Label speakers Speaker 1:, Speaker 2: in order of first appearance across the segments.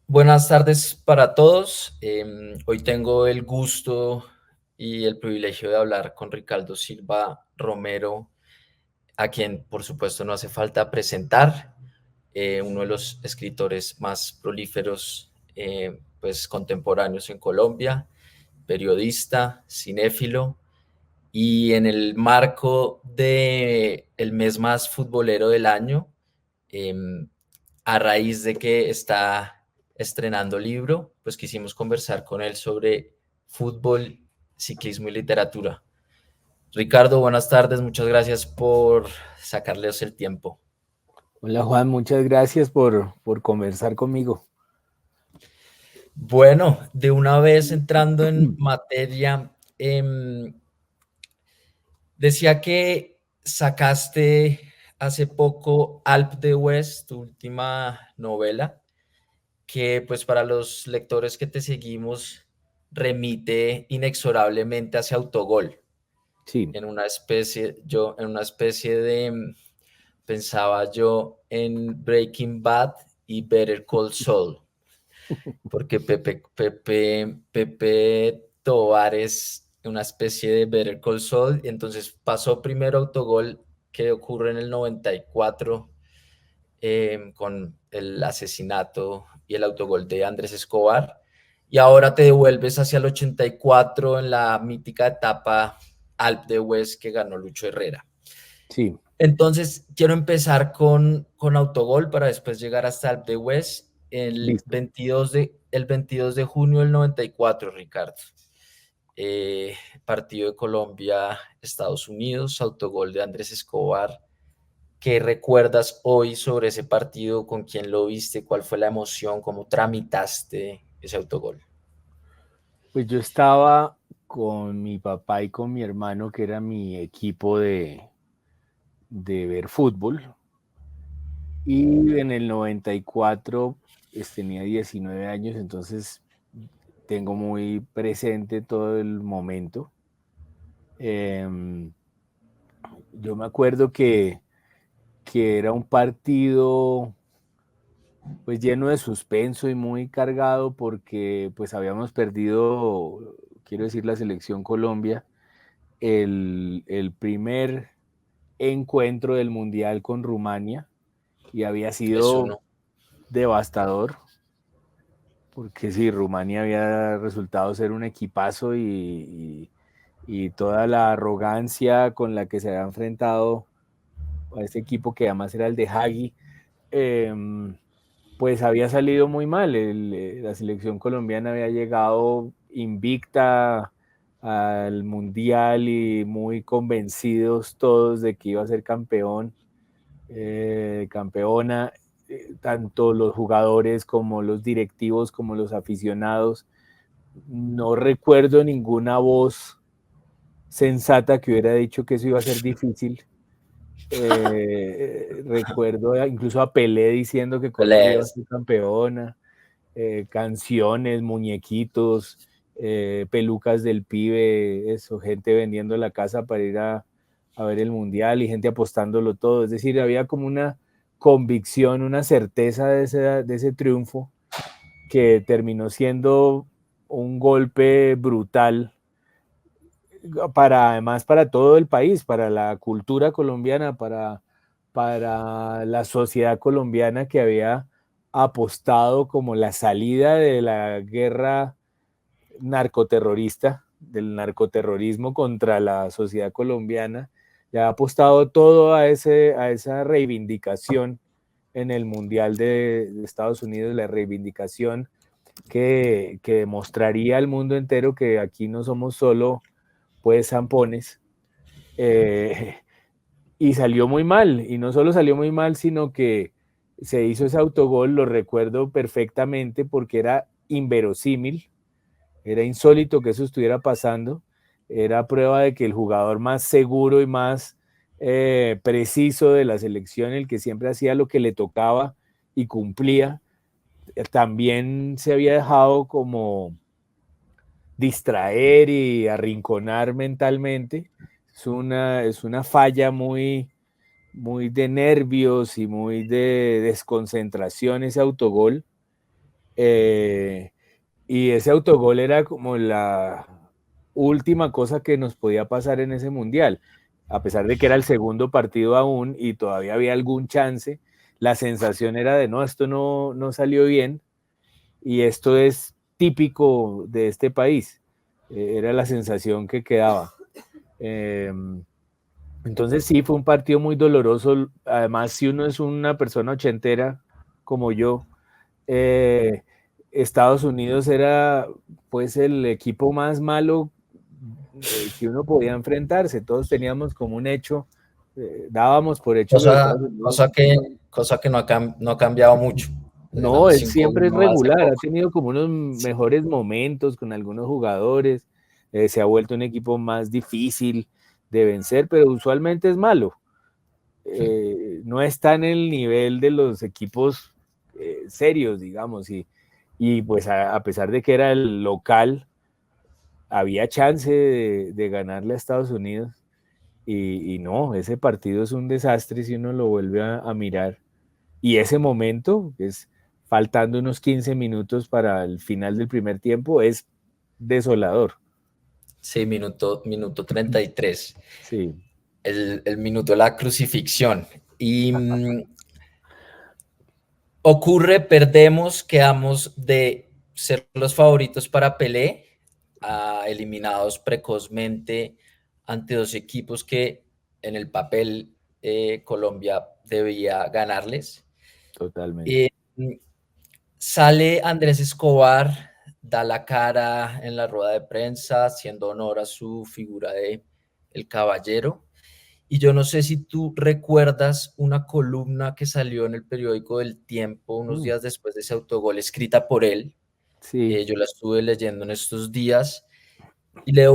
Speaker 1: Buenas tardes para todos. Hoy tengo el gusto y el privilegio de hablar con Ricardo Silva Romero, a quien por supuesto no hace falta presentar, uno de los escritores más prolíferos pues, contemporáneos en Colombia, periodista, cinéfilo, y en el marco de el mes más futbolero del año, em, a raíz de que está estrenando libro, pues quisimos conversar con él sobre fútbol, ciclismo y literatura. Ricardo, buenas tardes, muchas gracias por sacarles el tiempo.
Speaker 2: Hola Juan, muchas gracias por conversar conmigo.
Speaker 1: Bueno, de una vez entrando en materia, decía que sacaste hace poco Alp de West, tu última novela, que pues para los lectores que te seguimos remite inexorablemente hacia Autogol,
Speaker 2: Sí,
Speaker 1: en una especie de, pensaba yo en Breaking Bad y Better Call Saul, porque Pepe Tobar es una especie de Better Call Saul, y entonces pasó primero Autogol, que ocurre en el 94, con el asesinato y el autogol de Andrés Escobar, y ahora te devuelves hacia el 84 en la mítica etapa Alp de West que ganó Lucho Herrera.
Speaker 2: sí,
Speaker 1: Entonces, quiero empezar con Autogol para después llegar hasta Alp de West
Speaker 2: listo.
Speaker 1: el 22 de junio del 94, Ricardo. Eh, Partido de Colombia, Estados Unidos, autogol de Andrés Escobar. ¿Qué recuerdas hoy sobre ese partido? ¿Con quién lo viste? ¿Cuál fue la emoción? ¿Cómo tramitaste ese autogol?
Speaker 2: Pues yo estaba con mi papá y con mi hermano, que era mi equipo de ver fútbol, y en el 94 tenía 19 años, entonces tengo muy presente todo el momento. Em, yo me acuerdo que era un partido pues lleno de suspenso y muy cargado porque pues habíamos perdido, quiero decir, la selección Colombia, el primer encuentro del Mundial con Rumania y había
Speaker 1: Es
Speaker 2: sido
Speaker 1: uno.
Speaker 2: devastador porque sí, Rumania había resultado ser un equipazo y toda la arrogancia con la que se había enfrentado a ese equipo que además era el de Hagi, eh, pues había salido muy mal. La selección colombiana había llegado invicta al Mundial y muy convencidos todos de que iba a ser campeón, campeona, tanto los jugadores como los directivos como los aficionados. No recuerdo ninguna voz sensata que hubiera dicho que eso iba a ser difícil. Recuerdo incluso a Pelé diciendo que Colombia iba a
Speaker 1: Peleas.
Speaker 2: ser campeona, canciones, muñequitos, pelucas del pibe, eso, gente vendiendo la casa para ir a ver el mundial y gente apostándolo todo. Es decir, había como una convicción, una certeza de ese triunfo que terminó siendo un golpe brutal para además para todo el país, para la cultura colombiana, para la sociedad colombiana que había apostado como la salida de la guerra narcoterrorista, del narcoterrorismo contra la sociedad colombiana, ya ha apostado todo a esa reivindicación en el Mundial de Estados Unidos, la reivindicación que demostraría al mundo entero que aquí no somos solo pues zampones, eh, y salió muy mal, y no solo salió muy mal, sino que se hizo ese autogol, lo recuerdo perfectamente porque era inverosímil, era insólito que eso estuviera pasando, era prueba de que el jugador más seguro y más preciso de la selección, el que siempre hacía lo que le tocaba y cumplía, también se había dejado como distraer y arrinconar mentalmente. Es una falla muy de nervios y muy de desconcentración ese autogol. Eh, y ese autogol era como la última cosa que nos podía pasar en ese mundial. A pesar de que era el segundo partido aún y todavía había algún chance, la sensación era de no, esto no salió bien y esto es típico de este país. Era la sensación que quedaba. Eh, entonces sí, fue un partido muy doloroso. Además, si uno es una persona ochentera como yo, eh, Estados Unidos era pues el equipo más malo que uno podía enfrentarse. Todos teníamos como un hecho, dábamos por hecho que los Estados
Speaker 1: Cosa,
Speaker 2: Unidos.
Speaker 1: cosa que, cosa que no ha cambiado mucho.
Speaker 2: No,
Speaker 1: Ganamos
Speaker 2: él siempre es
Speaker 1: 5-1 hace
Speaker 2: regular, ha
Speaker 1: poco.
Speaker 2: tenido como unos
Speaker 1: Sí,
Speaker 2: mejores momentos con algunos jugadores, se ha vuelto un equipo más difícil de vencer, pero usualmente es malo. No está en el nivel de los equipos serios, digamos, y pues a pesar de que era el local, había chance de ganarle a Estados Unidos y no, ese partido es un desastre si uno lo vuelve a mirar. Y ese momento, que es faltando unos 15 minutos para el final del primer tiempo, es desolador.
Speaker 1: sí, minuto 33.
Speaker 2: Sí,
Speaker 1: El minuto de la crucifixión. Y ocurre, perdemos, quedamos de ser los favoritos para Pelé a eliminados precozmente ante dos equipos que en el papel Colombia debía ganarles.
Speaker 2: totalmente.
Speaker 1: Eh, Sale Andrés Escobar, da la cara en la rueda de prensa, haciendo honor a su figura de el caballero. Y yo no sé si tú recuerdas una columna que salió en el periódico del Tiempo unos
Speaker 2: Mm,
Speaker 1: días después de ese autogol, escrita por él.
Speaker 2: sí,
Speaker 1: Yo la estuve leyendo en estos días y leo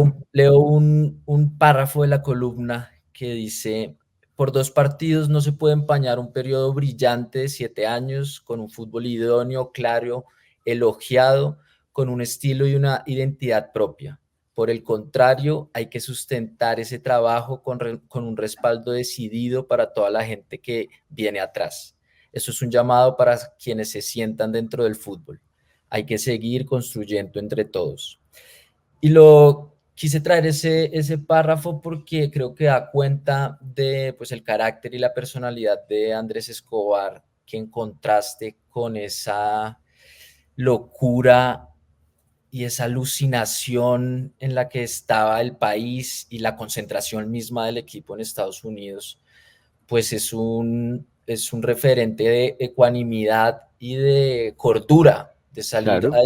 Speaker 1: un párrafo de la columna que dice, por dos partidos no se puede empañar un periodo brillante de 7 años con un fútbol idóneo, claro, elogiado, con un estilo y una identidad propia. Por el contrario, hay que sustentar ese trabajo con un respaldo decidido para toda la gente que viene atrás. Eso es un llamado para quienes se sientan dentro del fútbol. Hay que seguir construyendo entre todos. Y lo quise traer ese párrafo porque creo que da cuenta de pues, el carácter y la personalidad de Andrés Escobar, que en contraste con esa locura y esa alucinación en la que estaba el país y la concentración misma del equipo en Estados Unidos, pues es un referente de ecuanimidad y de cordura, de salir
Speaker 2: claro.
Speaker 1: a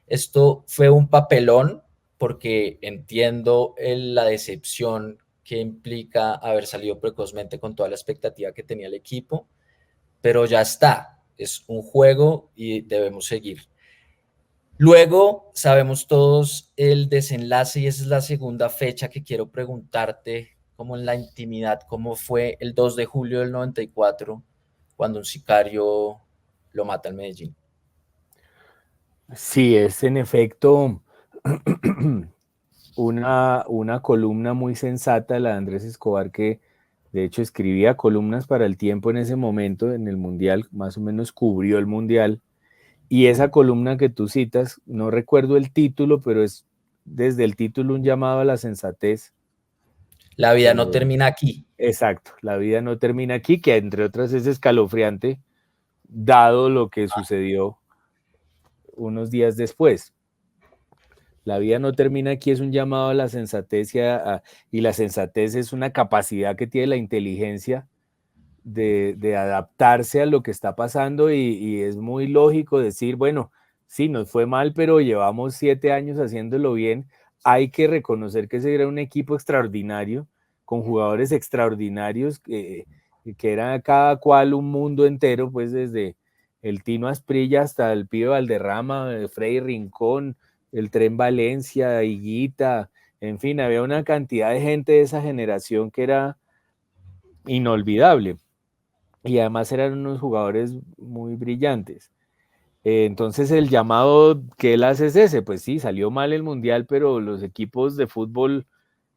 Speaker 1: esto fue un papelón porque entiendo la decepción que implica haber salido precozmente con toda la expectativa que tenía el equipo, pero ya está, es un juego y debemos seguir. Luego sabemos todos el desenlace y esa es la segunda fecha que quiero preguntarte, como en la intimidad, cómo fue el 2 de julio del 94 cuando un sicario lo mata en Medellín.
Speaker 2: Sí, es en efecto una columna muy sensata, la de Andrés Escobar, que de hecho escribía columnas para el Tiempo en ese momento, en el Mundial, más o menos cubrió el Mundial. Y esa columna que tú citas, no recuerdo el título, pero es desde el título un llamado a la sensatez.
Speaker 1: La vida no
Speaker 2: Eh,
Speaker 1: termina aquí.
Speaker 2: exacto, la vida no termina aquí, que entre otras es escalofriante, dado lo que sucedió unos días después. La vida no termina aquí es un llamado a la sensatez y la sensatez es una capacidad que tiene la inteligencia de adaptarse a lo que está pasando y es muy lógico decir, bueno, sí, nos fue mal, pero llevamos 7 años haciéndolo bien. Hay que reconocer que ese era un equipo extraordinario, con jugadores extraordinarios, que era cada cual un mundo entero, pues desde el Tino Asprilla hasta el Pibe Valderrama, Freddy Rincón, el Tren Valencia, Higuita, en fin, había una cantidad de gente de esa generación que era inolvidable y además eran unos jugadores muy brillantes. Entonces el llamado que él hace es ese, pues sí, salió mal el mundial, pero los equipos de fútbol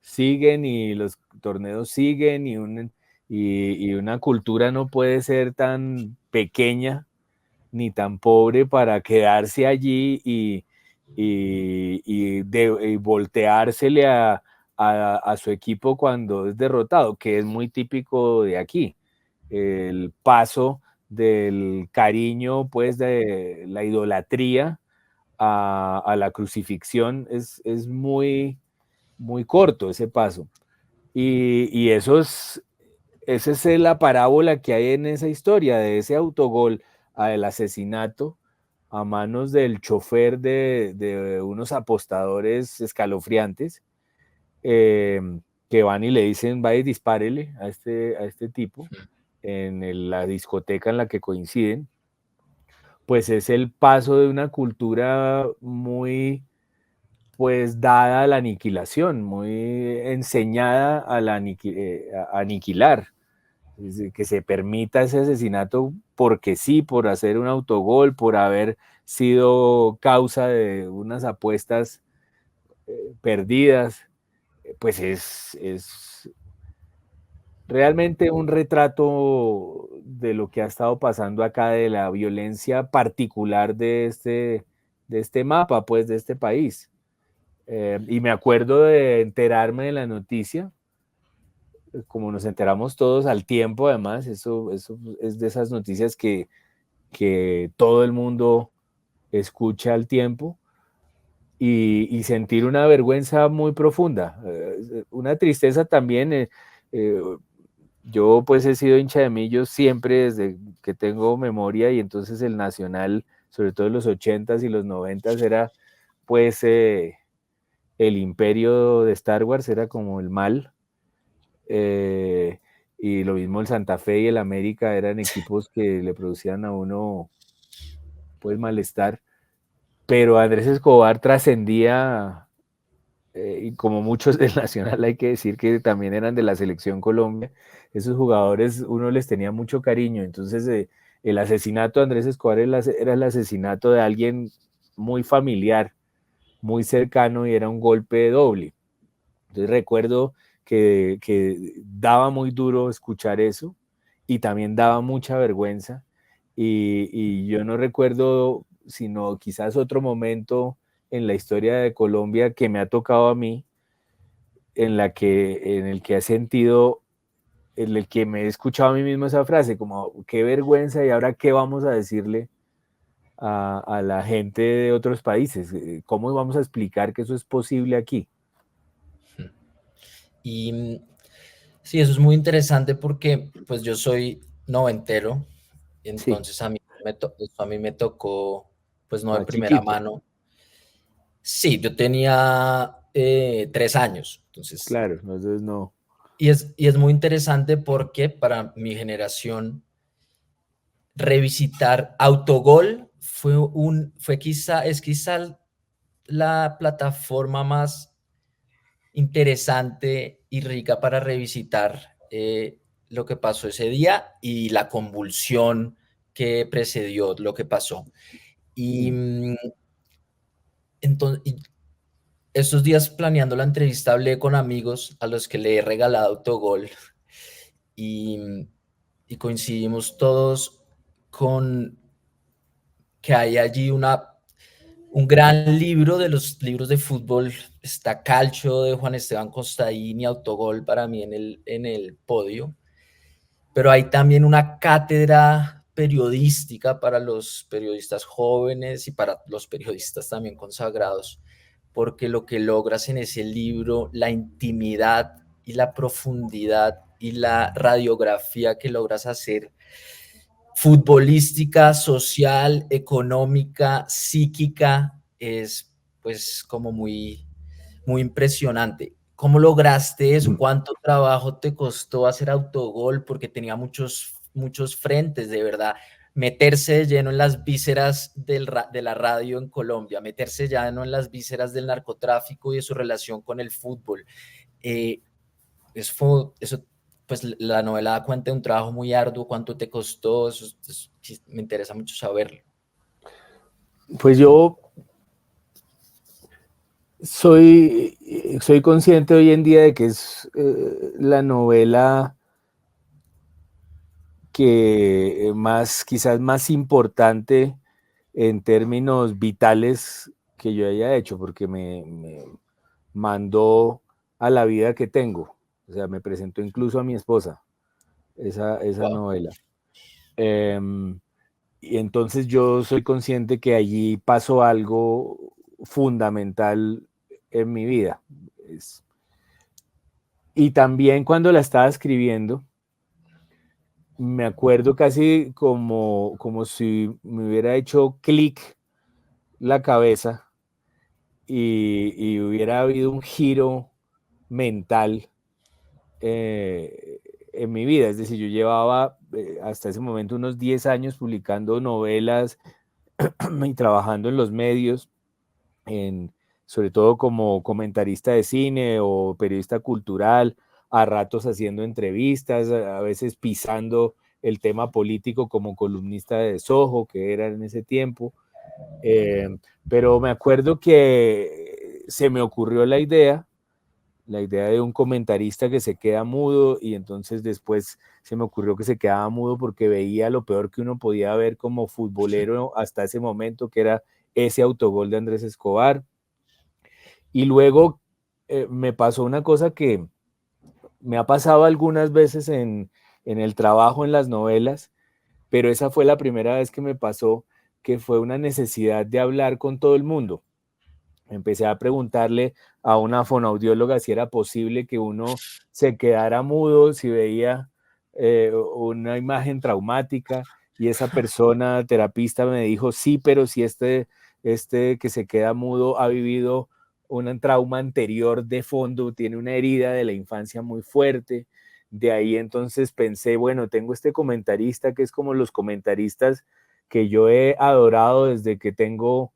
Speaker 2: siguen y los torneos siguen y una cultura no puede ser tan pequeña ni tan pobre para quedarse allí y volteársele a su equipo cuando es derrotado, que es muy típico de aquí. El paso del cariño, pues de la idolatría a la crucifixión es muy, muy corto ese paso. Y esa es la parábola que hay en esa historia, de ese autogol al asesinato a manos del chofer de unos apostadores escalofriantes, eh, que van y le dicen, vaya y dispárele a este tipo en la discoteca en la que coinciden. Pues es el paso de una cultura muy, pues, dada a la aniquilación, muy enseñada a aniquilar. Es decir, que se permita ese asesinato porque sí, por hacer un autogol, por haber sido causa de unas apuestas perdidas, pues es realmente un retrato de lo que ha estado pasando acá, de la violencia particular de este mapa, pues, de este país. Y me acuerdo de enterarme de la noticia, como nos enteramos todos al tiempo, además, eso es de esas noticias que todo el mundo escucha al tiempo, y sentir una vergüenza muy profunda, una tristeza también. Eh, yo pues he sido hincha de Millos siempre desde que tengo memoria, y entonces el Nacional, sobre todo en los 80s y los 90s, era pues el imperio de Star Wars, era como el mal. Eh, y lo mismo el Santa Fe y el América eran equipos que le producían a uno pues malestar, pero Andrés Escobar trascendía, y como muchos del Nacional, hay que decir que también eran de la Selección Colombia. Esos jugadores uno les tenía mucho cariño, entonces el asesinato de Andrés Escobar era el asesinato de alguien muy familiar, muy cercano, y era un golpe doble. Entonces recuerdo que daba muy duro escuchar eso, y también daba mucha vergüenza, y yo no recuerdo sino quizás otro momento en la historia de Colombia que me ha tocado a mí, en el que he sentido, en el que me he escuchado a mí mismo esa frase, como qué vergüenza, y ahora qué vamos a decirle a la gente de otros países, cómo vamos a explicar que eso es posible aquí.
Speaker 1: Y sí, eso es muy interesante porque pues yo soy noventero,
Speaker 2: Sí,
Speaker 1: entonces a mí me tocó pues no de
Speaker 2: más
Speaker 1: primera
Speaker 2: chiquito,
Speaker 1: mano. Sí, yo tenía 3 años, entonces,
Speaker 2: claro, entonces no.
Speaker 1: y es muy interesante porque para mi generación revisitar Autogol es quizá la plataforma más interesante y rica para revisitar lo que pasó ese día y la convulsión que precedió lo que pasó. Y
Speaker 2: Mm.
Speaker 1: entonces, estos días planeando la entrevista hablé con amigos a los que le he regalado Autogol y, y coincidimos todos con que hay allí un gran libro de los libros de fútbol. Está Calcio de Juan Esteban Costaín y Autogol para mí en el podio, pero hay también una cátedra periodística para los periodistas jóvenes y para los periodistas también consagrados, porque lo que logras en ese libro, la intimidad y la profundidad y la radiografía que logras hacer futbolística, social, económica, psíquica, es pues como muy impresionante. ¿Cómo lograste eso? ¿Cuánto trabajo te costó hacer Autogol? Porque tenía muchos frentes, de verdad. Meterse de lleno en las vísceras de la radio en Colombia, meterse ya no en las vísceras del narcotráfico y de su relación con el fútbol. Eh, eso, pues la novela da cuenta de un trabajo muy arduo. ¿Cuánto te costó? Me interesa mucho saberlo.
Speaker 2: Pues yo soy consciente hoy en día de que es la novela que quizás más importante en términos vitales que yo haya hecho, porque me mandó a la vida que tengo. O sea, me presentó incluso a mi esposa esa
Speaker 1: Wow.
Speaker 2: novela. Eh, y entonces yo soy consciente que allí pasó algo fundamental en mi vida. Y también cuando la estaba escribiendo, me acuerdo casi como si me hubiera hecho clic la cabeza y hubiera habido un giro mental en mi vida. Es decir, yo llevaba hasta ese momento unos 10 años publicando novelas y trabajando en los medios, sobre todo como comentarista de cine o periodista cultural, a ratos haciendo entrevistas, a veces pisando el tema político como columnista de Soho, que era en ese tiempo. Eh, pero me acuerdo que se me ocurrió la idea de un comentarista que se queda mudo, y entonces después se me ocurrió que se quedaba mudo porque veía lo peor que uno podía ver como futbolero hasta ese momento, que era ese autogol de Andrés Escobar. Y luego me pasó una cosa que me ha pasado algunas veces en el trabajo, en las novelas, pero esa fue la primera vez que me pasó, que fue una necesidad de hablar con todo el mundo. Empecé a preguntarle a una fonoaudióloga si era posible que uno se quedara mudo si veía una imagen traumática, y esa persona terapista me dijo, sí, pero si este que se queda mudo ha vivido un trauma anterior de fondo, tiene una herida de la infancia muy fuerte. De ahí entonces pensé, bueno, tengo este comentarista que es como los comentaristas que yo he adorado desde que tengo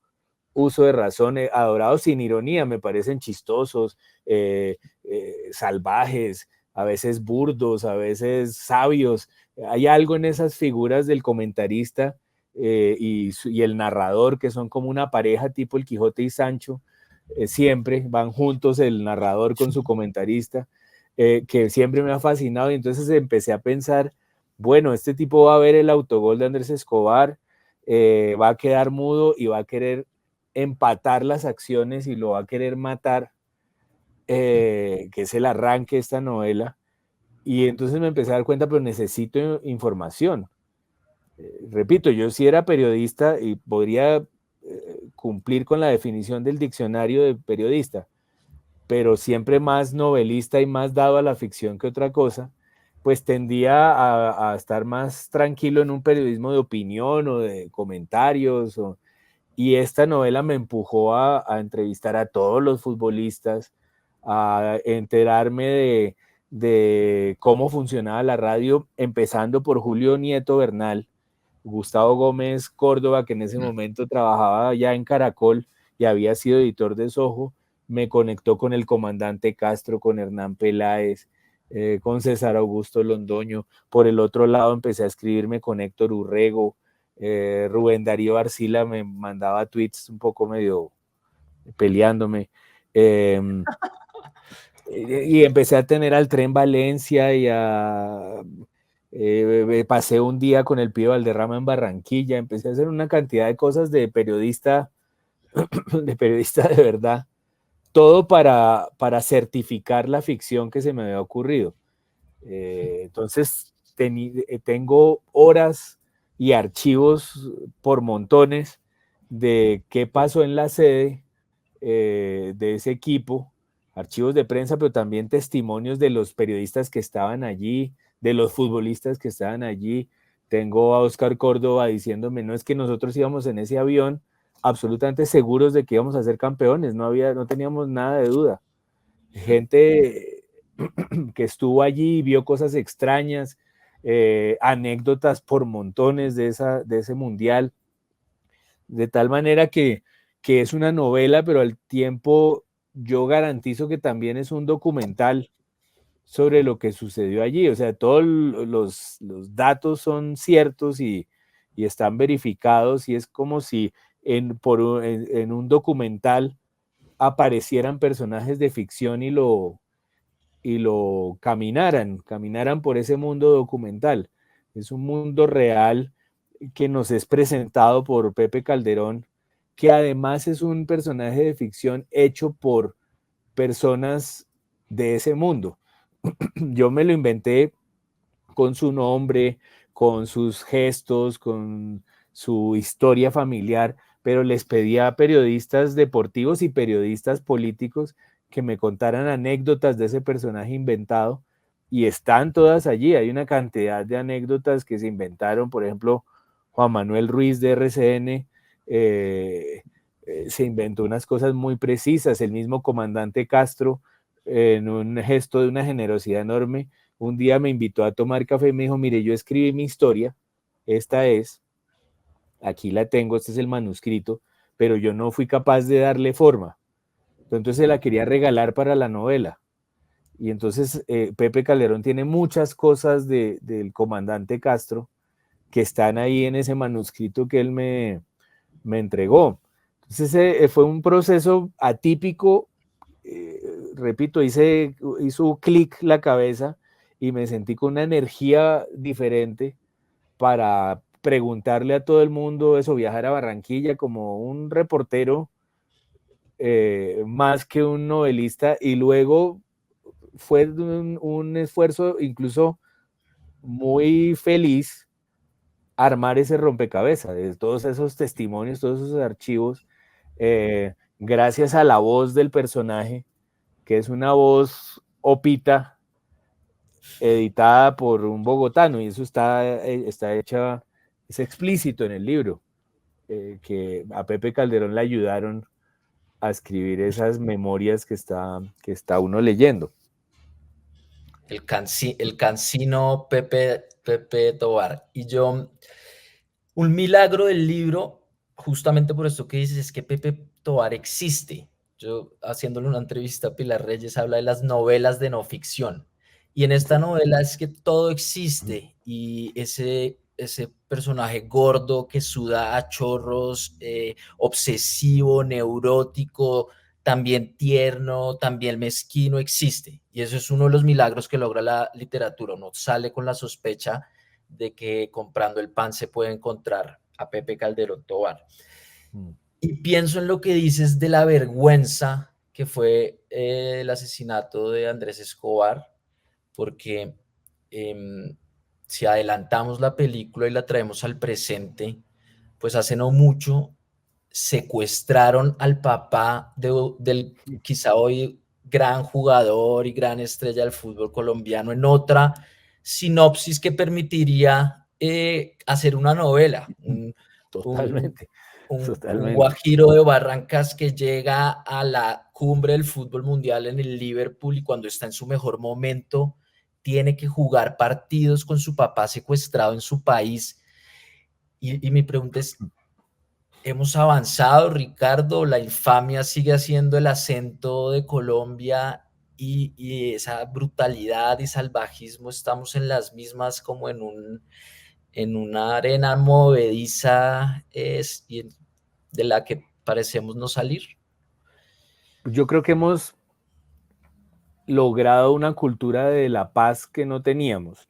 Speaker 2: uso de razón, adorados sin ironía, me parecen chistosos, salvajes, a veces burdos, a veces sabios. Hay algo en esas figuras del comentarista y el narrador, que son como una pareja tipo el Quijote y Sancho, siempre van juntos el narrador con su comentarista, que siempre me ha fascinado. Y entonces empecé a pensar, bueno, este tipo va a ver el autogol de Andrés Escobar, va a quedar mudo y va a querer empatar las acciones y lo va a querer matar, que es el arranque de esta novela. Y entonces me empecé a dar cuenta, pero necesito información. Repito, yo sí era periodista y podría cumplir con la definición del diccionario de periodista, pero siempre más novelista y más dado a la ficción que otra cosa, pues tendía a estar más tranquilo en un periodismo de opinión o de comentarios, y esta novela me empujó a entrevistar a todos los futbolistas, a enterarme de cómo funcionaba la radio, empezando por Julio Nieto Bernal, Gustavo Gómez Córdoba, que en ese momento trabajaba ya en Caracol y había sido editor de Soho, me conectó con el comandante Castro, con Hernán Peláez, con César Augusto Londoño. Por el otro lado empecé a escribirme con Héctor Urrego, Rubén Darío Arcila me mandaba tweets un poco medio peleándome. Eh, y empecé a tener al Tren Valencia pasé un día con el Pío Valderrama en Barranquilla, empecé a hacer una cantidad de cosas de periodista, de periodista de verdad, todo para certificar la ficción que se me había ocurrido. Entonces, tengo horas y archivos por montones de qué pasó en la sede de ese equipo, archivos de prensa, pero también testimonios de los periodistas que estaban allí, de los futbolistas que estaban allí. Tengo a Oscar Córdoba diciéndome, no, es que nosotros íbamos en ese avión absolutamente seguros de que íbamos a ser campeones, no teníamos nada de duda. Gente que estuvo allí y vio cosas extrañas, anécdotas por montones de ese mundial, de tal manera que es una novela, pero al tiempo yo garantizo que también es un documental sobre lo que sucedió allí. O sea, todos los datos son ciertos y están verificados, y es como si en un documental aparecieran personajes de ficción y lo caminaran por ese mundo documental. es un mundo real que nos es presentado por Pepe Calderón, que además es un personaje de ficción hecho por personas de ese mundo. Yo me lo inventé con su nombre, con sus gestos, con su historia familiar, pero les pedía a periodistas deportivos y periodistas políticos que me contaran anécdotas de ese personaje inventado y están todas allí. Hay una cantidad de anécdotas que se inventaron, por ejemplo, Juan Manuel Ruiz de RCN se inventó unas cosas muy precisas, el mismo comandante Castro, en un gesto de una generosidad enorme, un día me invitó a tomar café y me dijo, mire, yo escribí mi historia, esta es, aquí la tengo, este es el manuscrito, pero yo no fui capaz de darle forma. Entonces se la quería regalar para la novela. Y entonces Pepe Calderón tiene muchas cosas del comandante Castro que están ahí en ese manuscrito que él me entregó. Entonces fue un proceso atípico, repito, hizo clic la cabeza y me sentí con una energía diferente para preguntarle a todo el mundo eso, viajar a Barranquilla como un reportero más que un novelista, y luego fue un esfuerzo incluso muy feliz armar ese rompecabezas, de todos esos testimonios, todos esos archivos, gracias a la voz del personaje, que es una voz opita, editada por un bogotano, y eso está hecha, es explícito en el libro, que a Pepe Calderón le ayudaron a escribir esas memorias que está uno leyendo.
Speaker 1: El cansino Pepe Tobar. Y yo, un milagro del libro, justamente por esto que dices, es que Pepe Tobar existe. Yo, haciéndole una entrevista a Pilar Reyes, habla de las novelas de no ficción. Y en esta
Speaker 2: Sí.
Speaker 1: novela es que todo existe. Y ese personaje gordo que suda a chorros, obsesivo, neurótico, también tierno, también mezquino, existe. Y eso es uno de los milagros que logra la literatura. Uno sale con la sospecha de que comprando el pan se puede encontrar a Pepe Calderón Tobar.
Speaker 2: Mm.
Speaker 1: Y pienso en lo que dices de la vergüenza que fue el asesinato de Andrés Escobar, porque si adelantamos la película y la traemos al presente, pues hace no mucho secuestraron al papá del quizá hoy gran jugador y gran estrella del fútbol colombiano en otra sinopsis que permitiría hacer una novela, un,
Speaker 2: Totalmente,
Speaker 1: un
Speaker 2: totalmente.
Speaker 1: guajiro de Barrancas que llega a la cumbre del fútbol mundial en el Liverpool y cuando está en su mejor momento tiene que jugar partidos con su papá secuestrado en su país. Y mi pregunta es, ¿hemos avanzado, Ricardo? ¿La infamia sigue siendo el acento de Colombia y esa brutalidad y salvajismo estamos en las mismas como en una arena movediza de la que parecemos no salir?
Speaker 2: Yo creo que hemos logrado una cultura de la paz que no teníamos.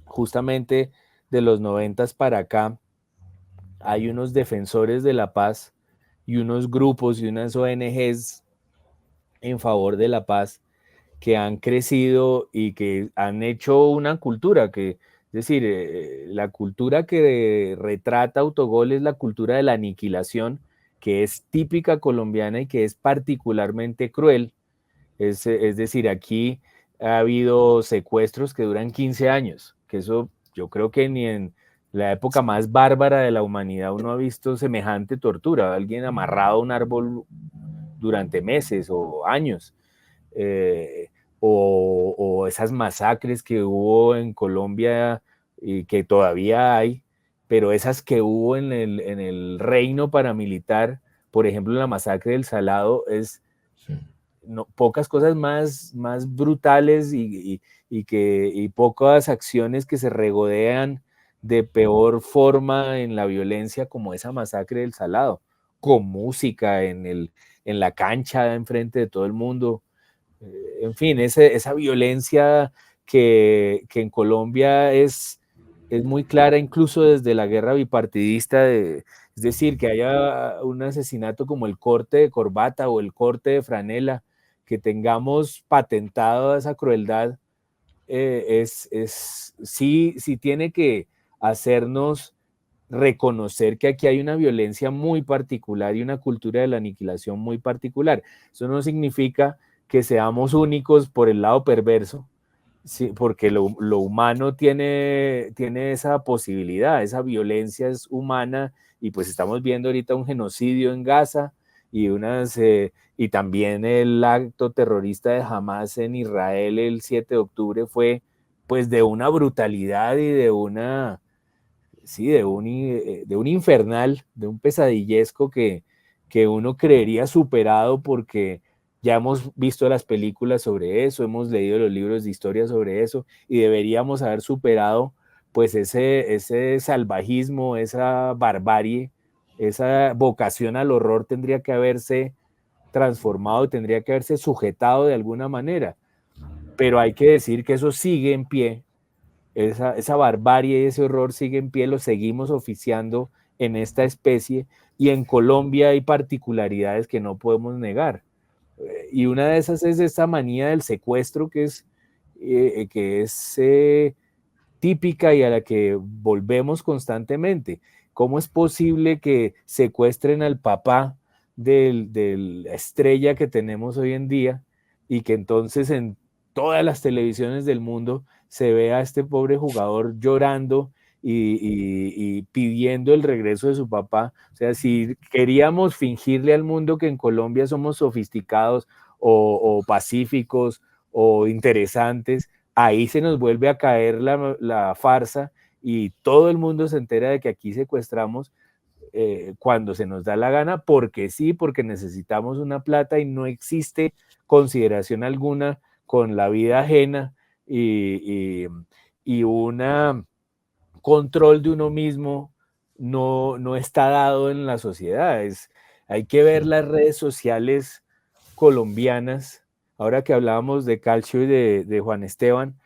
Speaker 2: Justamente de los 90 para acá hay unos defensores de la paz y unos grupos y unas ONGs en favor de la paz que han crecido y que han hecho una cultura que, es decir, la cultura que retrata Autogol es la cultura de la aniquilación, que es típica colombiana y que es particularmente cruel. Es decir, aquí ha habido secuestros que duran 15 años, que eso yo creo que ni en la época más bárbara de la humanidad uno ha visto semejante tortura, alguien amarrado a un árbol durante meses o años, eh, o esas masacres que hubo en Colombia y que todavía hay, pero esas que hubo en el reino paramilitar, por ejemplo, la masacre del Salado, es no, pocas cosas más brutales y pocas acciones que se regodean de peor forma en la violencia como esa masacre del Salado, con música en la cancha enfrente de todo el mundo. En fin, esa violencia que en Colombia es es muy clara incluso desde la guerra bipartidista, es decir, que haya un asesinato como el corte de corbata o el corte de franela, que tengamos patentado esa crueldad, sí, sí tiene que hacernos reconocer que aquí hay una violencia muy particular y una cultura de la aniquilación muy particular. Eso no significa que seamos únicos por el lado perverso, sí, porque lo humano tiene esa posibilidad, esa violencia es humana, y pues estamos viendo ahorita un genocidio en Gaza y también el acto terrorista de Hamas en Israel el 7 de octubre fue pues de una brutalidad y sí, de un infernal, de un pesadillesco que uno creería superado porque ya hemos visto las películas sobre eso, hemos leído los libros de historia sobre eso y deberíamos haber superado pues ese salvajismo, esa barbarie, esa vocación al horror tendría que haberse transformado, tendría que haberse sujetado de alguna manera, pero hay que decir que eso sigue en pie, esa barbarie y ese horror sigue en pie, lo seguimos oficiando en esta especie, y en Colombia hay particularidades que no podemos negar. Y una de esas es esta manía del secuestro que es típica y a la que volvemos constantemente. ¿Cómo es posible que secuestren al papá de la estrella que tenemos hoy en día y que entonces en todas las televisiones del mundo se vea a este pobre jugador llorando y pidiendo el regreso de su papá? O sea, si queríamos fingirle al mundo que en Colombia somos sofisticados o pacíficos o interesantes, ahí se nos vuelve a caer la farsa y todo el mundo se entera de que aquí secuestramos cuando se nos da la gana, porque sí, porque necesitamos una plata y no existe consideración alguna con la vida ajena y un control de uno mismo no está dado en la sociedad. Hay que ver las redes sociales colombianas. Ahora que hablábamos de Calcio y de Juan Esteban,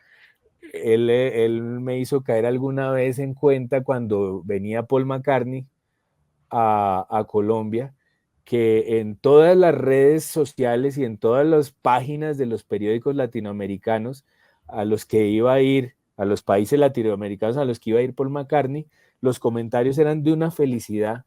Speaker 2: él me hizo caer alguna vez en cuenta cuando venía Paul McCartney a Colombia, que en todas las redes sociales y en todas las páginas de los periódicos latinoamericanos a los que iba a ir, a los países latinoamericanos a los que iba a ir Paul McCartney, los comentarios eran de una felicidad.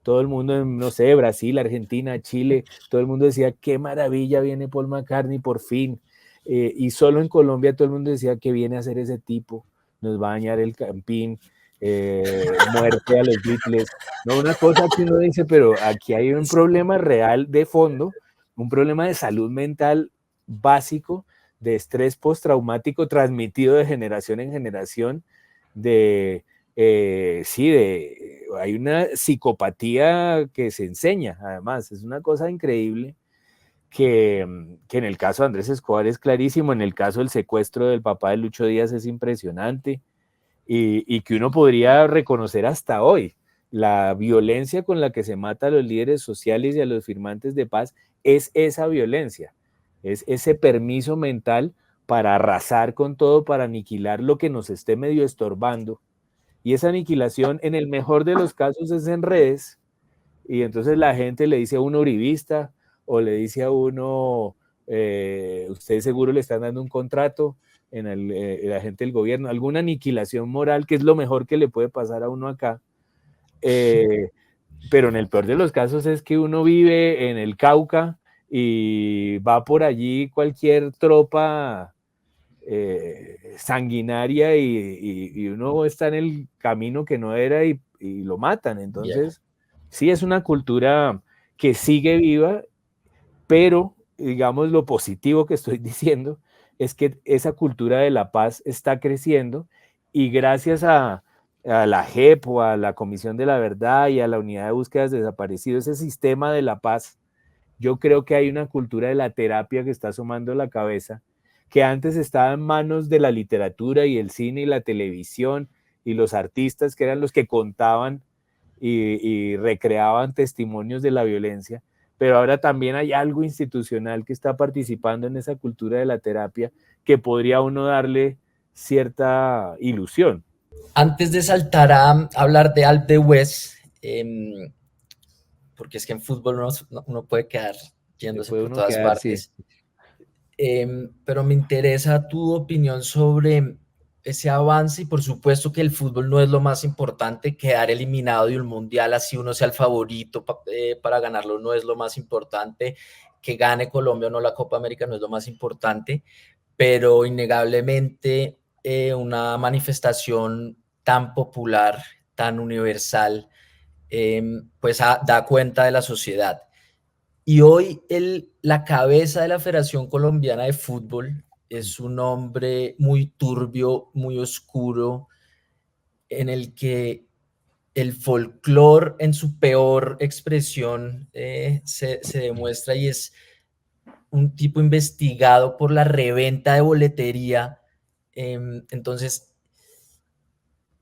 Speaker 2: Todo el mundo, no sé, Brasil, Argentina, Chile, todo el mundo decía, qué maravilla, viene Paul McCartney por fin. Y solo en Colombia todo el mundo decía, que viene a hacer ese tipo, nos va a dañar el campín, muerte a los Beatles. No, una cosa que uno dice, pero aquí hay un problema real de fondo, un problema de salud mental básico, de estrés postraumático transmitido de generación en generación, hay una psicopatía que se enseña, además, es una cosa increíble que en el caso de Andrés Escobar es clarísimo, en el caso del secuestro del papá de Lucho Díaz es impresionante, y que uno podría reconocer hasta hoy. La violencia con la que se mata a los líderes sociales y a los firmantes de paz es esa violencia, es ese permiso mental para arrasar con todo, para aniquilar lo que nos esté medio estorbando. Y esa aniquilación, en el mejor de los casos, es en redes, y entonces la gente le dice a uno uribista o le dice a uno, usted seguro le están dando un contrato en la gente del gobierno, alguna aniquilación moral, que es lo mejor que le puede pasar a uno acá. Pero en el peor de los casos es que uno vive en el Cauca y va por allí cualquier tropa sanguinaria y uno está en el camino que no era y lo matan.
Speaker 1: Yeah.
Speaker 2: Entonces, sí es una cultura que sigue viva, pero digamos lo positivo que estoy diciendo es que esa cultura de la paz está creciendo, y gracias a la JEP o a la Comisión de la Verdad y a la Unidad de Búsquedas de Desaparecidos, ese sistema de la paz, yo creo que hay una cultura de la terapia que está asomando la cabeza, que antes estaba en manos de la literatura y el cine y la televisión y los artistas, que eran los que contaban y recreaban testimonios de la violencia, pero ahora también hay algo institucional que está participando en esa cultura de la terapia, que podría uno darle cierta ilusión.
Speaker 1: Antes de saltar a hablar de Alpe d'Huez, porque es que en fútbol uno puede quedar
Speaker 2: Se
Speaker 1: yéndose
Speaker 2: puede
Speaker 1: por
Speaker 2: uno
Speaker 1: todas
Speaker 2: quedar, sí.
Speaker 1: partes. Pero me interesa tu opinión sobre ese avance y por supuesto que el fútbol no es lo más importante, quedar eliminado de un mundial así uno sea el favorito para ganarlo no es lo más importante, que gane Colombia o no la Copa América no es lo más importante, pero innegablemente una manifestación tan popular, tan universal, pues da cuenta de la sociedad. Y hoy la cabeza de la Federación Colombiana de Fútbol es un hombre muy turbio, muy oscuro, en el que el folclore en su peor expresión se demuestra y es un tipo investigado por la reventa de boletería. Entonces,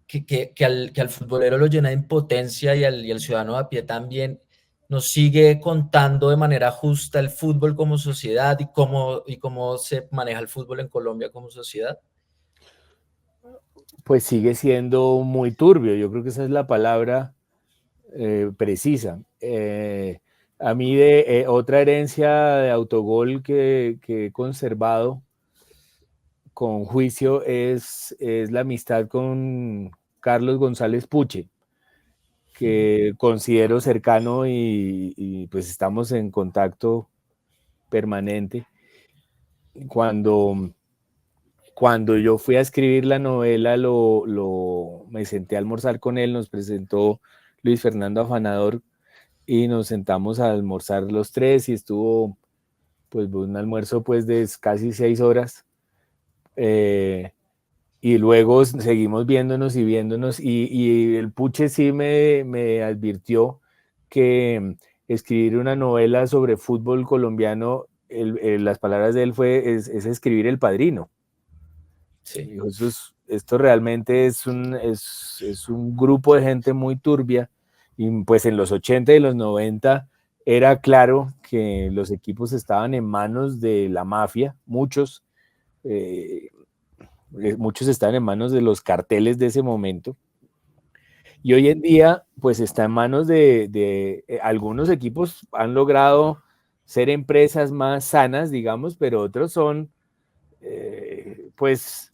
Speaker 1: que al futbolero lo llena de impotencia y al ciudadano a pie también, nos sigue contando de manera justa el fútbol como sociedad y cómo se maneja el fútbol en Colombia como sociedad.
Speaker 2: Pues sigue siendo muy turbio, yo creo que esa es la palabra precisa. A mí otra herencia de autogol que he conservado con juicio es la amistad con Carlos González Puche, que considero cercano y pues estamos en contacto permanente. Cuando, cuando yo fui a escribir la novela, me senté a almorzar con él, nos presentó Luis Fernando Afanador y nos sentamos a almorzar los tres y estuvo pues un almuerzo pues de casi 6 horas. Eh, y luego seguimos viéndonos y el Puche sí me advirtió que escribir una novela sobre fútbol colombiano, las palabras de él es escribir El Padrino.
Speaker 1: Sí,
Speaker 2: Dijo, esto realmente es un grupo de gente muy turbia y pues en los 80 y los 90 era claro que los equipos estaban en manos de la mafia, eh, muchos estaban en manos de los carteles de ese momento. Y hoy en día, pues está en manos de algunos equipos han logrado ser empresas más sanas, digamos, pero otros son, pues,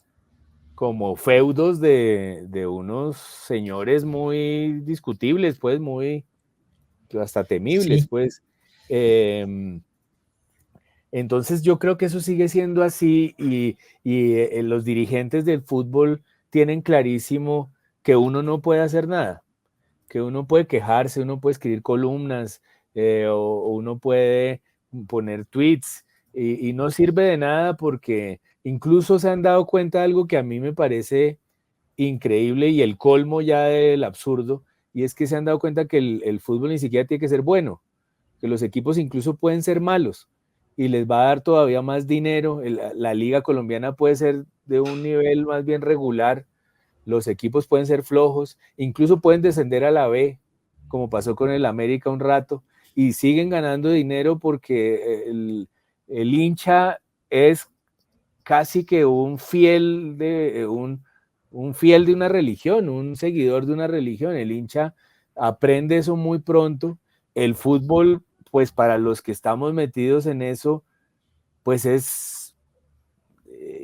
Speaker 2: como feudos de unos señores muy discutibles, pues, muy, hasta temibles,
Speaker 1: sí,
Speaker 2: pues. Eh, entonces yo creo que eso sigue siendo así y los dirigentes del fútbol tienen clarísimo que uno no puede hacer nada, que uno puede quejarse, uno puede escribir columnas o uno puede poner tweets y no sirve de nada porque incluso se han dado cuenta de algo que a mí me parece increíble y el colmo ya del absurdo, y es que se han dado cuenta que el fútbol ni siquiera tiene que ser bueno, que los equipos incluso pueden ser malos y les va a dar todavía más dinero. La liga colombiana puede ser de un nivel más bien regular, los equipos pueden ser flojos, incluso pueden descender a la B, como pasó con el América un rato, y siguen ganando dinero porque el hincha es casi que un fiel de una religión, un seguidor de una religión. El hincha aprende eso muy pronto. El fútbol, pues para los que estamos metidos en eso, pues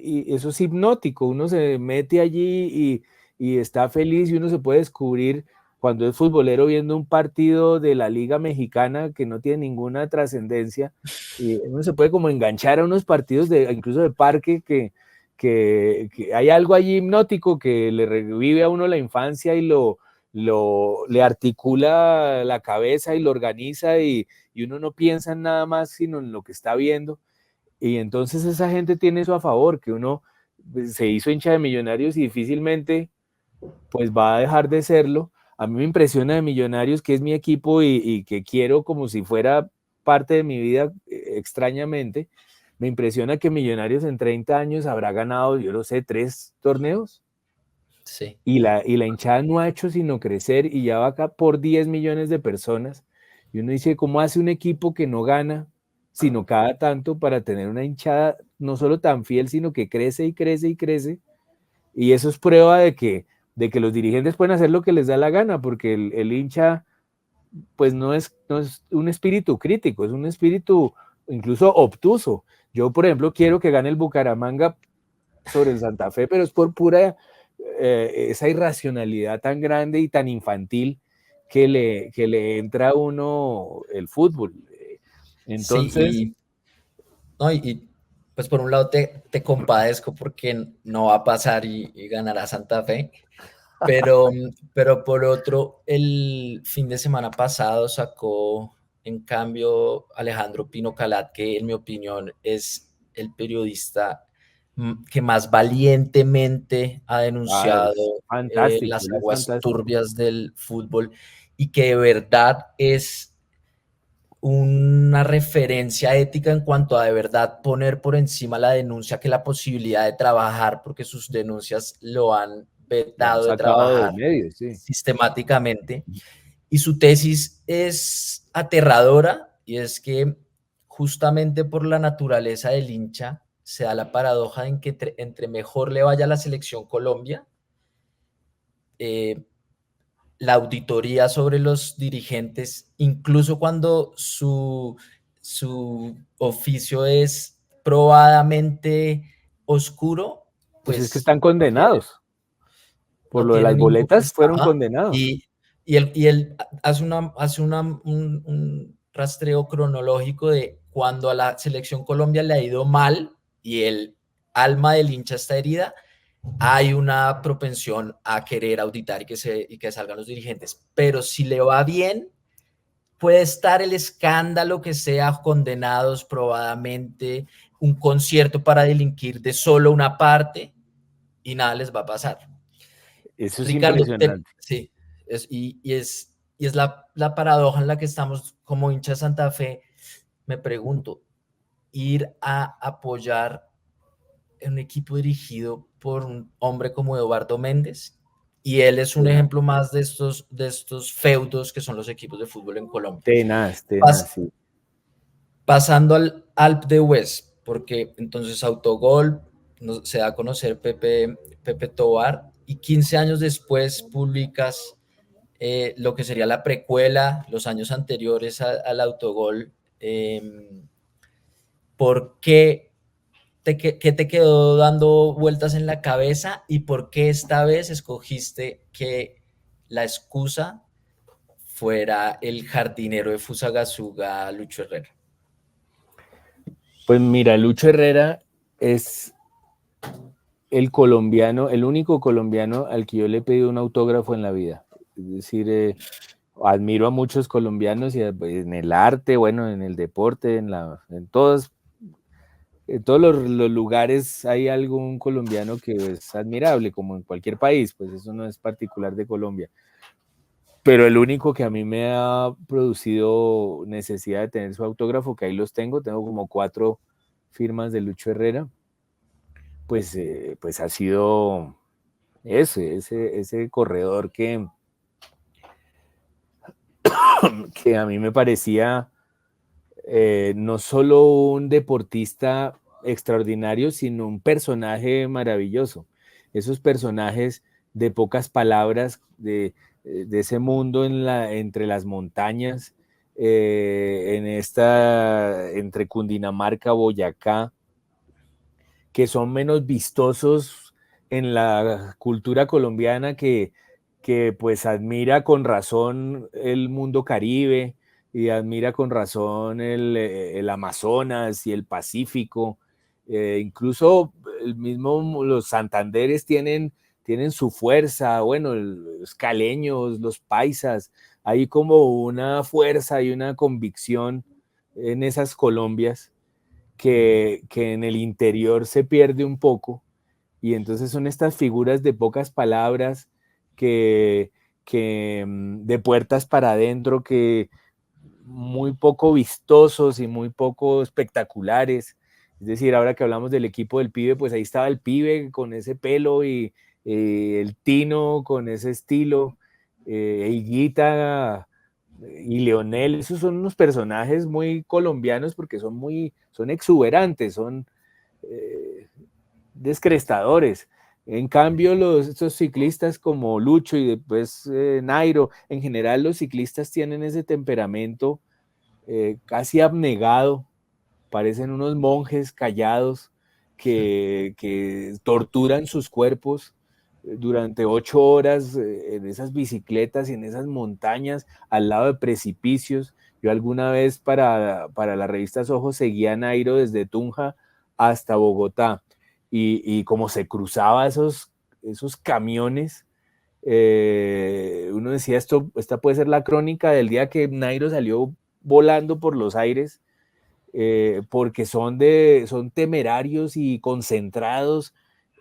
Speaker 2: y eso es hipnótico. Uno se mete allí y está feliz y uno se puede descubrir cuando es futbolero viendo un partido de la Liga Mexicana que no tiene ninguna trascendencia, y uno se puede como enganchar a unos partidos incluso de parque que hay algo allí hipnótico que le revive a uno la infancia y le articula la cabeza y lo organiza y uno no piensa en nada más sino en lo que está viendo. Y entonces esa gente tiene eso a favor, que uno pues, se hizo hincha de Millonarios y difícilmente pues va a dejar de serlo. A mí me impresiona de Millonarios, que es mi equipo y que quiero como si fuera parte de mi vida extrañamente. Me impresiona que Millonarios en 30 años habrá ganado, yo no sé, 3 torneos
Speaker 1: sí.
Speaker 2: y la hinchada no ha hecho sino crecer y ya va acá por 10 millones de personas. Y uno dice, ¿cómo hace un equipo que no gana, sino cada tanto para tener una hinchada no solo tan fiel, sino que crece y crece y crece? Y eso es prueba de que de que los dirigentes pueden hacer lo que les da la gana, porque el hincha pues no es un espíritu crítico, es un espíritu incluso obtuso. Yo, por ejemplo, quiero que gane el Bucaramanga sobre el Santa Fe, pero es por pura esa irracionalidad tan grande y tan infantil que le entra a uno el fútbol.
Speaker 1: Sí,
Speaker 2: Entonces,
Speaker 1: no, pues por un lado te compadezco porque no va a pasar y ganará Santa Fe, pero por otro, el fin de semana pasado sacó en cambio Alejandro Pino Calat, que en mi opinión es el periodista que más valientemente ha denunciado
Speaker 2: es fantástico,
Speaker 1: las
Speaker 2: él es
Speaker 1: aguas
Speaker 2: fantástico.
Speaker 1: turbias del fútbol y que de verdad es una referencia ética en cuanto a de verdad poner por encima la denuncia que la posibilidad de trabajar, porque sus denuncias lo han
Speaker 2: Lo han
Speaker 1: vetado de
Speaker 2: sacado
Speaker 1: trabajar
Speaker 2: del medio, sí.
Speaker 1: sistemáticamente. Y su tesis es aterradora y es que justamente por la naturaleza del hincha se da la paradoja en que entre mejor le vaya a la selección Colombia, eh, la auditoría sobre los dirigentes, incluso cuando su oficio es probadamente oscuro,
Speaker 2: Pues es que
Speaker 1: pues
Speaker 2: están condenados. Por
Speaker 1: no
Speaker 2: lo de
Speaker 1: tiene
Speaker 2: las
Speaker 1: ningún...
Speaker 2: boletas fueron
Speaker 1: Ajá.
Speaker 2: condenados.
Speaker 1: Y él hace un rastreo cronológico de cuando a la selección Colombia le ha ido mal y el alma del hincha está herida, hay una propensión a querer auditar y que salgan los dirigentes. Pero si le va bien, puede estar el escándalo que sea condenados probadamente, un concierto para delinquir de solo una parte y nada les va a pasar.
Speaker 2: Eso es
Speaker 1: Ricardo,
Speaker 2: impresionante.
Speaker 1: sí, y es la paradoja en la que estamos como hincha de Santa Fe. Me pregunto, ir a apoyar un equipo dirigido por un hombre como Eduardo Méndez, y él es un
Speaker 2: Tenaz,
Speaker 1: ejemplo más de estos feudos que son los equipos de fútbol en Colombia.
Speaker 2: tenaz, tenaz,
Speaker 1: Pas,
Speaker 2: sí.
Speaker 1: pasando al Alp de West, porque entonces Autogol se da a conocer Pepe Tobar, y 15 años después publicas lo que sería la precuela, los años anteriores al Autogol. ¿Por qué qué te quedó dando vueltas en la cabeza y por qué esta vez escogiste que la excusa fuera el jardinero de Fusagasugá, Lucho Herrera?
Speaker 2: Pues mira, Lucho Herrera es el colombiano, el único colombiano al que yo le he pedido un autógrafo en la vida. Es decir, admiro a muchos colombianos y en el arte, bueno, en el deporte, en todos los lugares hay algún colombiano que es admirable, como en cualquier país, pues eso no es particular de Colombia. Pero el único que a mí me ha producido necesidad de tener su autógrafo, que ahí los tengo como 4 firmas de Lucho Herrera, pues ha sido ese corredor que a mí me parecía no solo un deportista extraordinario, sino un personaje maravilloso. Esos personajes de pocas palabras, de ese mundo entre las montañas, entre Cundinamarca, Boyacá, que son menos vistosos en la cultura colombiana que pues admira con razón el mundo caribe y admira con razón el Amazonas y el Pacífico. Incluso los Santanderes tienen su fuerza, bueno, los caleños, los paisas, hay como una fuerza y una convicción en esas Colombias que en el interior se pierde un poco, y entonces son estas figuras de pocas palabras que, que de puertas para adentro, que muy poco vistosos y muy poco espectaculares. Es decir, ahora que hablamos del equipo del pibe, pues ahí estaba el pibe con ese pelo y el Tino con ese estilo, Higuita y Leonel. Esos son unos personajes muy colombianos porque son exuberantes, son eh, descrestadores. En cambio, estos ciclistas como Lucho y después Nairo, en general los ciclistas tienen ese temperamento casi abnegado, parecen unos monjes callados que torturan sus cuerpos durante 8 horas en esas bicicletas y en esas montañas al lado de precipicios. Yo alguna vez para la revista Ojos seguía a Nairo desde Tunja hasta Bogotá y como se cruzaba esos camiones, uno decía, esta puede ser la crónica del día que Nairo salió volando por los aires, porque son temerarios y concentrados.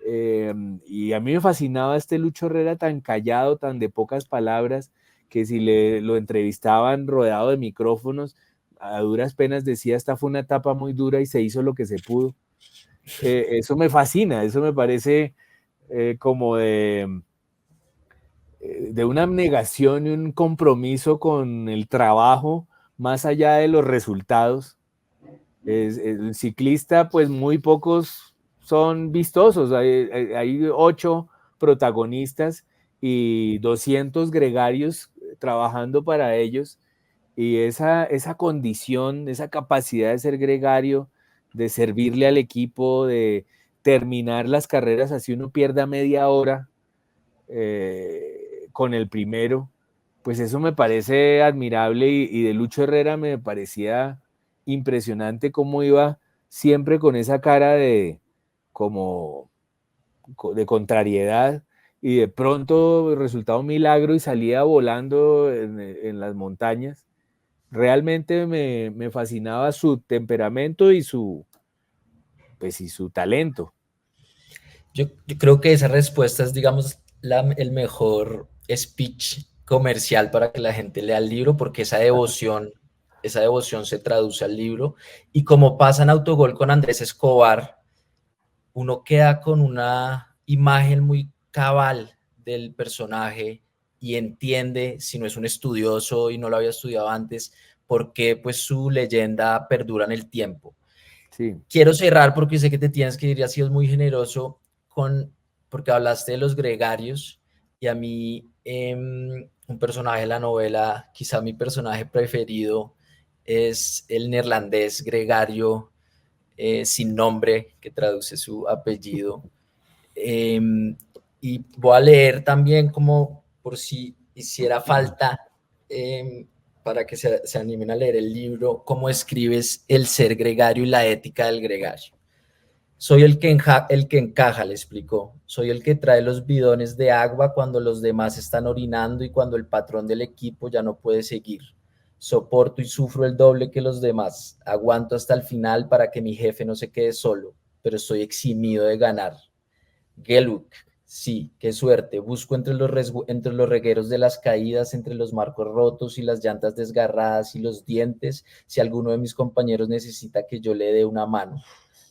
Speaker 2: Y a mí me fascinaba este Lucho Herrera tan callado, tan de pocas palabras, que si lo entrevistaban rodeado de micrófonos, a duras penas decía, esta fue una etapa muy dura y se hizo lo que se pudo. Eso me fascina, eso me parece como de una abnegación y un compromiso con el trabajo más allá de los resultados. El ciclista, pues muy pocos son vistosos. Hay 8 protagonistas y 200 gregarios trabajando para ellos. Y esa condición, esa capacidad de ser gregario, de servirle al equipo, de terminar las carreras así uno pierda media hora con el primero, pues eso me parece admirable y de Lucho Herrera me parecía impresionante cómo iba siempre con esa cara como de contrariedad y de pronto resultaba un milagro y salía volando en las montañas. Realmente me fascinaba su temperamento pues, y su talento.
Speaker 1: Yo creo que esa respuesta es, digamos, el mejor speech comercial para que la gente lea el libro, porque esa devoción se traduce al libro. Y como pasa en Autogol con Andrés Escobar, uno queda con una imagen muy cabal del personaje y entiende, si no es un estudioso y no lo había estudiado antes, por qué pues su leyenda perdura en el tiempo.
Speaker 2: Sí.
Speaker 1: Quiero cerrar porque sé que te tienes que ir y has sido muy generoso porque hablaste de los gregarios y a mí un personaje de la novela, quizá mi personaje preferido es el neerlandés gregario sin nombre, que traduce su apellido. Eh, y voy a leer también como por si hiciera falta para que se animen a leer el libro, cómo escribes el ser gregario y la ética del gregario. Soy el que encaja, le explicó. Soy el que trae los bidones de agua cuando los demás están orinando y cuando el patrón del equipo ya no puede seguir. Soporto y sufro el doble que los demás. Aguanto hasta el final para que mi jefe no se quede solo, pero estoy eximido de ganar. Geluk, sí, qué suerte. Busco entre los regueros de las caídas, entre los marcos rotos y las llantas desgarradas y los dientes, si alguno de mis compañeros necesita que yo le dé una mano.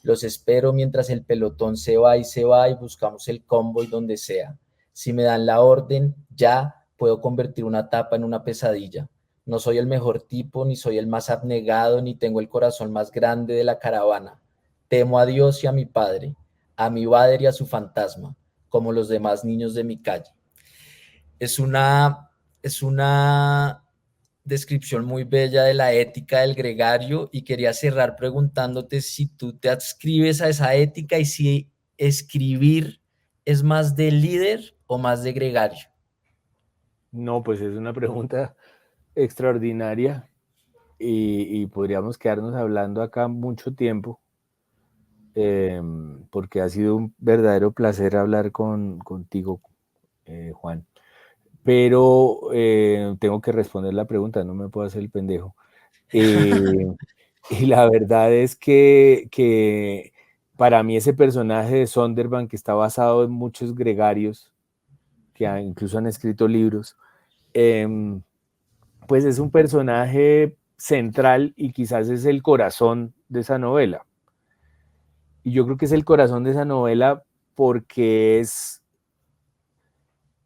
Speaker 1: Los espero mientras el pelotón se va y buscamos el convoy donde sea. Si me dan la orden, ya puedo convertir una tapa en una pesadilla. No soy el mejor tipo, ni soy el más abnegado, ni tengo el corazón más grande de la caravana. Temo a Dios y a mi padre, a mi Bader y a su fantasma, como los demás niños de mi calle. Es una descripción muy bella de la ética del gregario y quería cerrar preguntándote si tú te adscribes a esa ética y si escribir es más de líder o más de gregario.
Speaker 2: No, pues es una pregunta extraordinaria y podríamos quedarnos hablando acá mucho tiempo, porque ha sido un verdadero placer hablar contigo, Juan. Pero tengo que responder la pregunta, no me puedo hacer el pendejo. Y la verdad es que para mí ese personaje de Sondervan, que está basado en muchos gregarios, que incluso han escrito libros, pues es un personaje central y quizás es el corazón de esa novela. Y yo creo que es el corazón de esa novela porque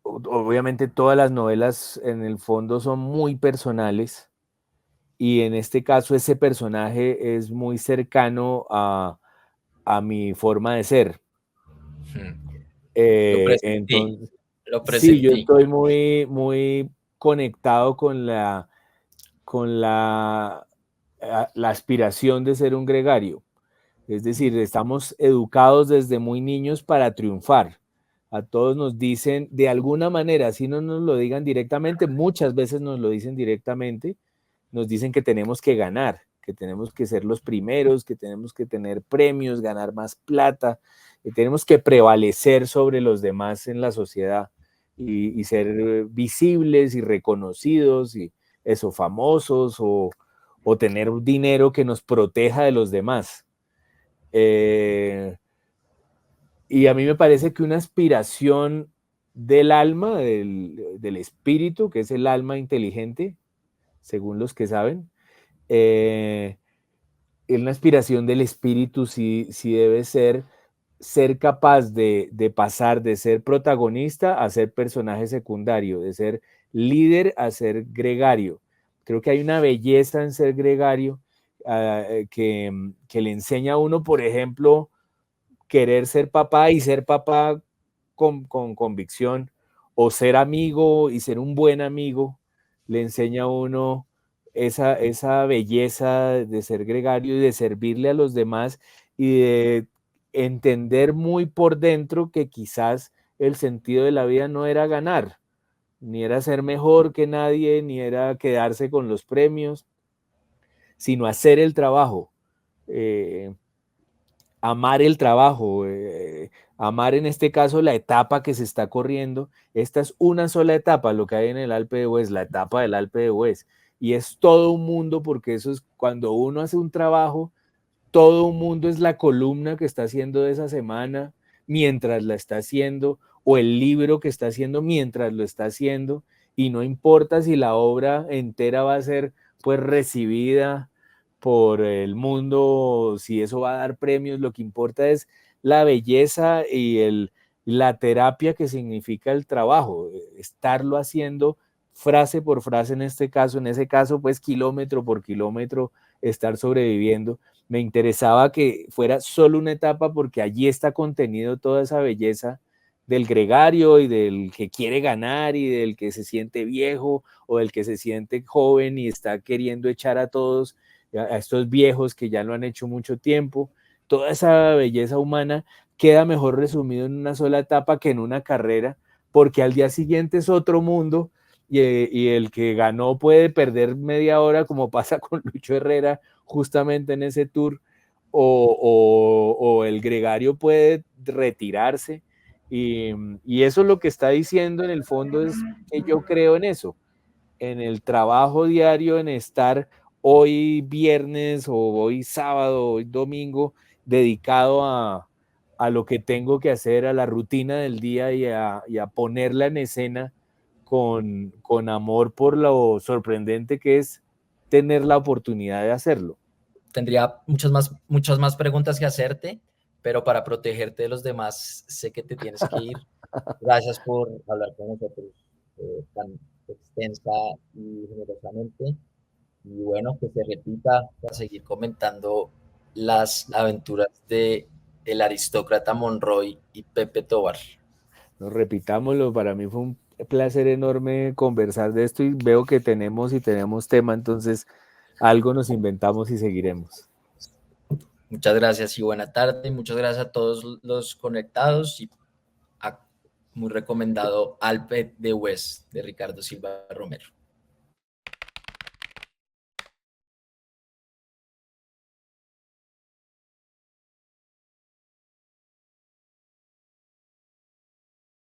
Speaker 2: obviamente todas las novelas en el fondo son muy personales y en este caso ese personaje es muy cercano a mi forma de ser.
Speaker 1: Lo presentí,
Speaker 2: Entonces,
Speaker 1: lo
Speaker 2: sí, yo
Speaker 1: presentí.
Speaker 2: estoy muy, muy conectado con la aspiración de ser un gregario. Es decir, estamos educados desde muy niños para triunfar. A todos nos dicen de alguna manera, si no nos lo digan directamente, muchas veces nos lo dicen directamente, nos dicen que tenemos que ganar, que tenemos que ser los primeros, que tenemos que tener premios, ganar más plata, que tenemos que prevalecer sobre los demás en la sociedad y ser visibles y reconocidos y eso, famosos o tener dinero que nos proteja de los demás. Eh, y a mí me parece que una aspiración del alma, del espíritu, que es el alma inteligente, según los que saben, eh, una aspiración del espíritu sí, sí debe ser capaz de pasar de ser protagonista a ser personaje secundario, de ser líder a ser gregario. Creo que hay una belleza en ser gregario que le enseña a uno, por ejemplo, querer ser papá y ser papá con convicción, o ser amigo y ser un buen amigo, le enseña a uno esa belleza de ser gregario y de servirle a los demás y de entender muy por dentro que quizás el sentido de la vida no era ganar, ni era ser mejor que nadie, ni era quedarse con los premios, sino hacer el trabajo. Eh, Amar el trabajo, amar en este caso la etapa que se está corriendo. Esta es una sola etapa, lo que hay en el Alpe de Hues, la etapa del Alpe de Hues. Y es todo un mundo, porque eso es cuando uno hace un trabajo, todo un mundo es la columna que está haciendo de esa semana mientras la está haciendo, o el libro que está haciendo mientras lo está haciendo, y no importa si la obra entera va a ser pues recibida por el mundo, si eso va a dar premios, lo que importa es la belleza y la terapia que significa el trabajo, estarlo haciendo frase por frase en este caso, en ese caso pues kilómetro por kilómetro, estar sobreviviendo. Me interesaba que fuera solo una etapa porque allí está contenido toda esa belleza del gregario y del que quiere ganar y del que se siente viejo o del que se siente joven y está queriendo echar a todos, a estos viejos que ya lo han hecho mucho tiempo. Toda esa belleza humana queda mejor resumido en una sola etapa que en una carrera, porque al día siguiente es otro mundo y el que ganó puede perder media hora como pasa con Lucho Herrera justamente en ese tour, o el gregario puede retirarse. Y eso es lo que está diciendo en el fondo, es que yo creo en eso, en el trabajo diario, en estar hoy viernes o hoy sábado, hoy domingo, dedicado a lo que tengo que hacer, a la rutina del día y a ponerla en escena con amor por lo sorprendente que es tener la oportunidad de hacerlo.
Speaker 1: Tendría muchas más preguntas que hacerte, pero para protegerte de los demás, sé que te tienes que ir. Gracias por hablar con nosotros tan extensa y generosamente. Y bueno, que se repita para seguir comentando las aventuras de el aristócrata Monroy y Pepe Tobar.
Speaker 2: Nos repitámoslo, para mí fue un placer enorme conversar de esto y veo que tenemos tema, entonces algo nos inventamos y seguiremos.
Speaker 1: Muchas gracias y buena tarde. Muchas gracias a todos los conectados y a, muy recomendado Alpe de West de Ricardo Silva Romero.